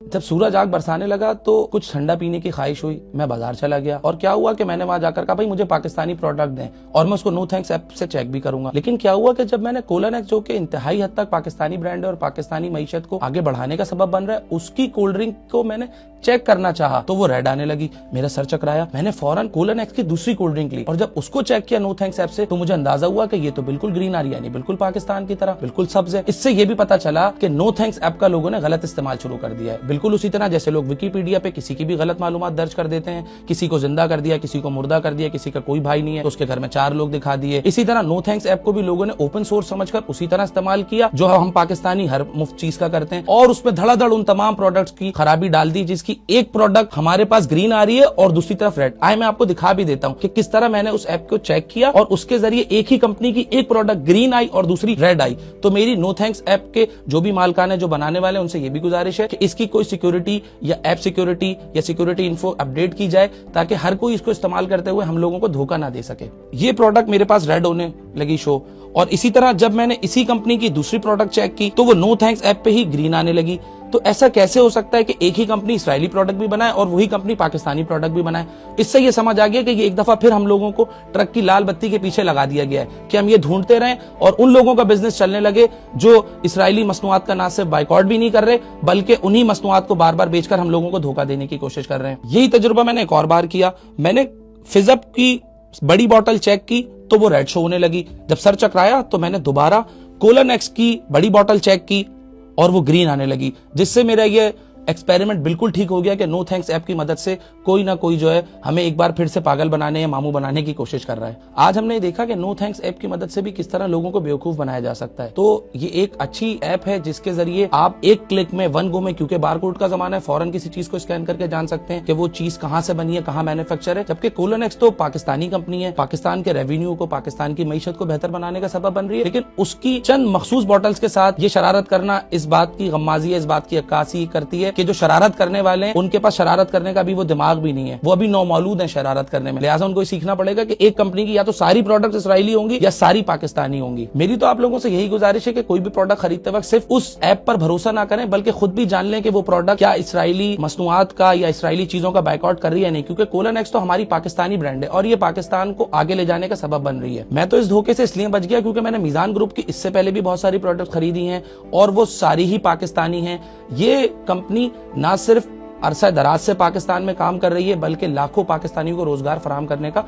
जब सूरज आग बरसाने लगा तो कुछ ठंडा पीने की ख्वाहिश हुई, मैं बाजार चला गया और क्या हुआ कि मैंने वहां जाकर कहा भाई मुझे पाकिस्तानी प्रोडक्ट दें और मैं उसको नो थैंक्स ऐप से चेक भी करूंगा। लेकिन क्या हुआ कि जब मैंने कोलानेक्स, जो कि इंतहाई हद तक पाकिस्तानी ब्रांड है और पाकिस्तानी मईशत को आगे बढ़ाने का सबब बन रहा है, उसकी कोल्ड ड्रिंक को मैंने चेक करना चाहा तो वो रेड आने लगी। मेरा सर चकराया, मैंने फौरन कोलानेक्स की दूसरी कोल्ड ड्रिंक ली और जब उसको चेक किया नो थैंक्स ऐप से तो मुझे अंदाजा हुआ कि ये तो बिल्कुल ग्रीन आ रही है, यानी बिल्कुल पाकिस्तान की तरह, बिल्कुल सब्ज है। इससे ये भी पता चला कि नो थैंक्स ऐप का लोगों ने गलत इस्तेमाल शुरू कर दिया है। बिल्कुल उसी तरह जैसे लोग विकिपीडिया पे किसी की भी गलत मालूमात दर्ज कर देते हैं, किसी को जिंदा कर दिया, किसी को मुर्दा कर दिया, किसी का कोई भाई नहीं है तो उसके घर में 4 लोग दिखा दिए। इसी तरह नो थैंक्स ऐप को भी लोगों ने ओपन सोर्स समझकर उसी तरह इस्तेमाल किया जो हम पाकिस्तानी हर मुफ्त चीज का करते हैं और उसमें धड़ाधड़ उन तमाम प्रोडक्ट्स की खराबी डाल दी, जिसकी एक प्रोडक्ट हमारे पास ग्रीन आ रही है और दूसरी तरफ रेड। आए मैं आपको दिखा भी देता हूं कि किस तरह मैंने उस ऐप को चेक किया और उसके जरिए एक ही कंपनी की एक प्रोडक्ट ग्रीन आई और दूसरी रेड आई। तो मेरी नो थैंक्स ऐप के जो भी मालकान है, जो बनाने वाले, उनसे ये भी गुजारिश है कि इसकी कोई सिक्योरिटी या ऐप सिक्योरिटी या सिक्योरिटी इन्फो अपडेट की जाए ताकि हर कोई इसको इस्तेमाल करते हुए हम लोगों को धोखा ना दे सके। ये प्रोडक्ट मेरे पास रेड होने लगी शो और इसी तरह जब मैंने इसी कंपनी की दूसरी प्रोडक्ट चेक की तो वो नो थैंक्स ऐप पे ही ग्रीन आने लगी। तो ऐसा कैसे हो सकता है कि एक ही कंपनी इसराइली प्रोडक्ट भी बनाए और वही कंपनी पाकिस्तानी प्रोडक्ट भी बनाए? इससे ये समझ आ गया कि ये एक दफा फिर हम लोगों को ट्रक की लाल बत्ती के पीछे लगा दिया गया है कि हम ये ढूंढते रहें और उन लोगों का बिजनेस चलने लगे जो इसराइली मसनूआत का ना सिर्फ बाइकआउट भी नहीं कर रहे बल्कि उन्हीं मसनूआत को बार बार बेचकर हम लोगों को धोखा देने की कोशिश कर रहे हैं। यही तजुर्बा मैंने एक और बार किया। मैंने फिजअप की बड़ी बोतल चेक की तो वो रेड शो होने लगी। जब सर चकराया तो मैंने दोबारा कोलानेक्स की बड़ी बोतल चेक की और वो ग्रीन आने लगी, जिससे मेरा ये एक्सपेरिमेंट बिल्कुल ठीक हो गया कि नो थैंक्स ऐप की मदद से कोई ना कोई जो है हमें एक बार फिर से पागल बनाने या मामू बनाने की कोशिश कर रहा है। आज हमने देखा कि नो थैंक्स ऐप की मदद से भी किस तरह लोगों को बेवकूफ बनाया जा सकता है। तो ये एक अच्छी ऐप है जिसके जरिए आप एक क्लिक में, वन गो में, क्योंकि बारकोड का जमाना है, फौरन किसी चीज को स्कैन करके जान सकते हैं कि वो चीज कहां से बनी है, कहां मैन्युफैक्चर है। जबकि कोलानेक्स तो पाकिस्तानी कंपनी है, पाकिस्तान के रेवेन्यू को, पाकिस्तान की मईशत को बेहतर बनाने का सबब बन रही है, लेकिन उसकी चंद मखसूस बॉटल्स के साथ ये शरारत करना इस बात की गम्माजी है, इस बात की अक्कासी करती है कि जो शरारत करने वाले हैं उनके पास शरारत करने का भी वो दिमाग भी नहीं है, वो अभी नौमौलूद है शरारत करने में। लिहाजा उनको सीखना पड़ेगा कि एक कंपनी की या तो सारी प्रोडक्ट इसराइली होंगी या सारी पाकिस्तानी होंगी। मेरी तो आप लोगों से यही गुजारिश है कि कोई भी प्रोडक्ट खरीदते वक्त सिर्फ उस ऐप पर भरोसा ना करें बल्कि खुद भी जान लें कि वो प्रोडक्ट क्या इसराइली मसनूआत का या इसराइली चीजों का बाइकआउट कर रही है नहीं, क्योंकि कोलानेक्स तो हमारी पाकिस्तानी ब्रांड है और ये पाकिस्तान को आगे ले जाने का सबब बन रही है। मैं तो इस धोखे से इसलिए बच गया क्योंकि मैंने मीजान ग्रुप की इससे पहले भी बहुत सारी प्रोडक्ट खरीदी हैं और वो सारी ही पाकिस्तानी हैं। ये कंपनी ना सिर्फ अरसा दराज से पाकिस्तान में काम कर रही है बल्कि लाखों पाकिस्तानियों को रोजगार फराहम करने का